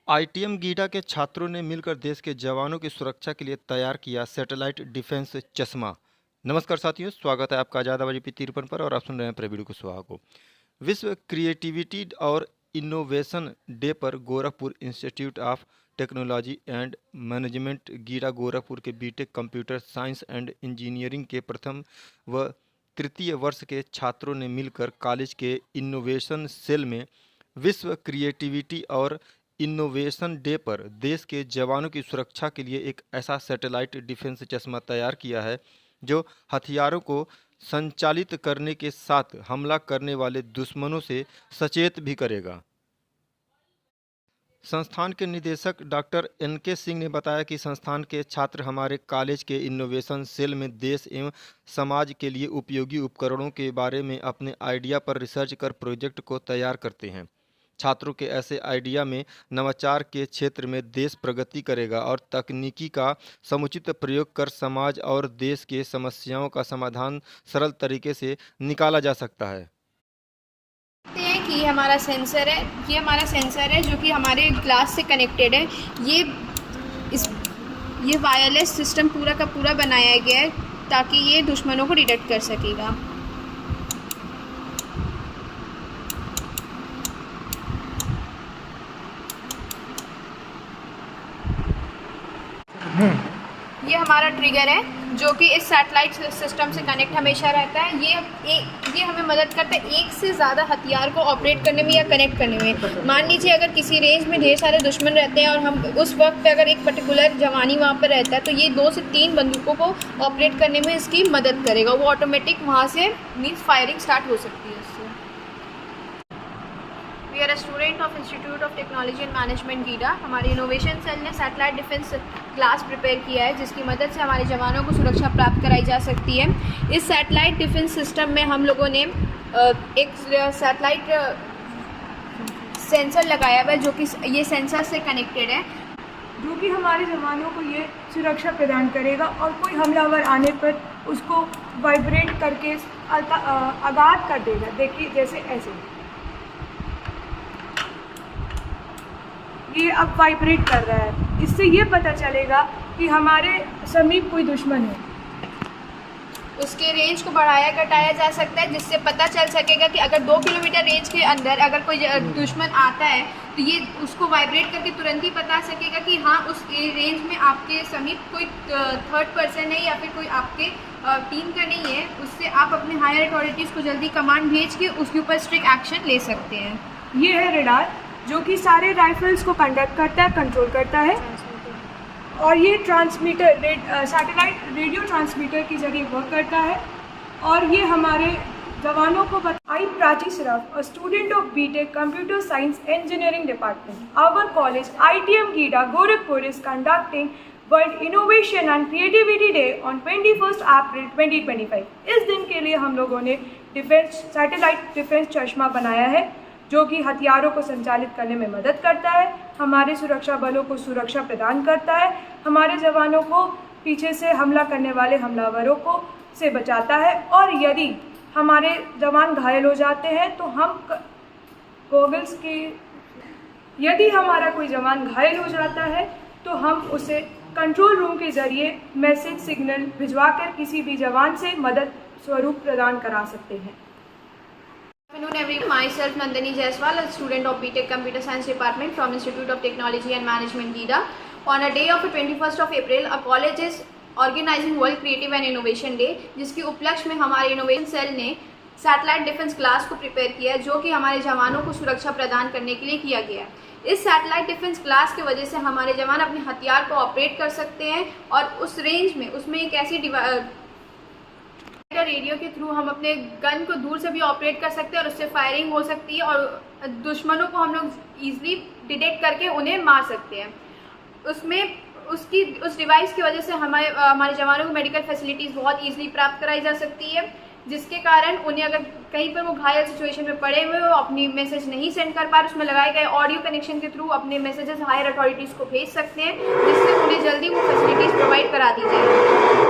ITM GIDA के छात्रों ने मिलकर देश के जवानों की सुरक्षा के लिए तैयार किया सैटेलाइट डिफेंस चश्मा। नमस्कार साथियों, स्वागत है आपका आज़ाद आवाज़ EP53 पर और आप सुन रहे हैं प्रवीण कुशवाहा को। विश्व क्रिएटिविटी और इनोवेशन डे पर Gorakhpur institute of technology and management GIDA Gorakhpur के BTech computer science and engineering के प्रथम व तृतीय वर्ष के छात्रों ने मिलकर कॉलेज के इनोवेशन सेल में विश्व क्रिएटिविटी और इनोवेशन डे पर देश के जवानों की सुरक्षा के लिए एक ऐसा सैटेलाइट डिफेंस चश्मा तैयार किया है जो हथियारों को संचालित करने के साथ हमला करने वाले दुश्मनों से सचेत भी करेगा। संस्थान के निदेशक डॉक्टर NK सिंह ने बताया कि संस्थान के छात्र हमारे कॉलेज के इनोवेशन सेल में देश एवं समाज के लिए उपयोगी उपकरणों के बारे में अपने आइडिया पर रिसर्च कर प्रोजेक्ट को तैयार करते हैं। छात्रों के ऐसे आइडिया में नवाचार के क्षेत्र में देश प्रगति करेगा और तकनीकी का समुचित प्रयोग कर समाज और देश के समस्याओं का समाधान सरल तरीके से निकाला जा सकता है। कि हमारा सेंसर है, ये हमारा सेंसर है जो कि हमारे ग्लास से कनेक्टेड है। ये वायरलेस सिस्टम पूरा का पूरा बनाया गया है ताकि ये दुश्मनों को डिटेक्ट कर सकेगा। ये हमारा ट्रिगर है जो कि इस सैटेलाइट सिस्टम से कनेक्ट हमेशा रहता है। ये हमें मदद करता है एक से ज़्यादा हथियार को ऑपरेट करने में या कनेक्ट करने में। मान लीजिए अगर किसी रेंज में ढेर सारे दुश्मन रहते हैं और हम उस वक्त पे अगर एक पर्टिकुलर जवानी वहाँ पर रहता है तो ये 2 से 3 बंदूकों को ऑपरेट करने में इसकी मदद करेगा। वो ऑटोमेटिक वहाँ से मीन्स फायरिंग स्टार्ट हो सकती है इससे। We are a student of institute of technology and management GIDA. हमारे इनोवेशन सेल ने सैटेलाइट डिफेंस क्लास प्रिपेयर किया है जिसकी मदद से हमारे जवानों को सुरक्षा प्राप्त कराई जा सकती है। इस सैटेलाइट डिफेंस सिस्टम में हम लोगों ने एक सैटेलाइट सेंसर लगाया हुआ है जो कि ये सेंसर से कनेक्टेड है, जो कि हमारे जवानों को ये सुरक्षा प्रदान करेगा और कोई हमलावर आने पर उसको वाइब्रेट करके आगाह कर देगा। देखिए जैसे ऐसे ये अब वाइब्रेट कर रहा है, इससे ये पता चलेगा कि हमारे समीप कोई दुश्मन है। उसके रेंज को बढ़ाया घटाया जा सकता है जिससे पता चल सकेगा कि अगर 2 किलोमीटर रेंज के अंदर अगर कोई दुश्मन आता है तो ये उसको वाइब्रेट करके तुरंत ही बता सकेगा कि हाँ उस रेंज में आपके समीप कोई थर्ड पर्सन है या फिर कोई आपके टीम का नहीं है। उससे आप अपने हायर अथॉरिटीज़ को जल्दी कमांड भेज के उसके ऊपर स्ट्रिक्ट एक्शन ले सकते हैं। ये है रेडार जो कि सारे राइफल्स को कंडक्ट करता है, कंट्रोल करता है और ये ट्रांसमीटर सैटेलाइट रेडियो ट्रांसमीटर की जरिए वर्क करता है। और ये हमारे जवानों को I Prachi Shroff, a student of BTech computer science engineering department. Our college ITM GIDA Gorakhpur is conducting world innovation and creativity day on 21 April 2025। इस दिन के लिए हम लोगों ने सैटेलाइट डिफेंस चश्मा बनाया है जो कि हथियारों को संचालित करने में मदद करता है, हमारे सुरक्षा बलों को सुरक्षा प्रदान करता है, हमारे जवानों को पीछे से हमला करने वाले हमलावरों को से बचाता है और यदि हमारे जवान घायल हो जाते हैं तो हम गॉगल्स के यदि हमारा कोई जवान घायल हो जाता है तो हम उसे कंट्रोल रूम के ज़रिए मैसेज सिग्नल भिजवाकर किसी भी जवान से मदद स्वरूप प्रदान करा सकते हैं। Good afternoon everyone. Myself Nandini Jaiswal, a student of BTech Computer Science Department from Institute of Technology and Management GIDA. On a day of the 21st of April, our college is organizing World Creative and Innovation Day, जिसके उपलक्ष्य में हमारे innovation cell ने satellite defence class को prepare किया है जो कि हमारे जवानों को सुरक्षा प्रदान करने के लिए किया गया है। इस सैटेलाइट डिफेंस क्लास की वजह से हमारे जवान अपने हथियार को ऑपरेट कर सकते हैं और उस रेंज में उसमें एक ऐसी रेडियो के थ्रू हम अपने गन को दूर से भी ऑपरेट कर सकते हैं और उससे फायरिंग हो सकती है और दुश्मनों को हम लोग ईजिली डिटेक्ट करके उन्हें मार सकते हैं। उस डिवाइस की वजह से हमारे जवानों को मेडिकल फैसिलिटीज़ बहुत ईजिली प्राप्त कराई जा सकती है, जिसके कारण उन्हें अगर कहीं पर वो घायल सिचुएशन में पड़े हुए वो अपनी मैसेज नहीं सेंड कर पा रहे, उसमें लगाए गए ऑडियो कनेक्शन के थ्रू अपने मैसेजेस हायर अथॉरिटीज़ को भेज सकते हैं जिससे उन्हें जल्दी वो फैसिलिटीज़ प्रोवाइड करा दी जाए।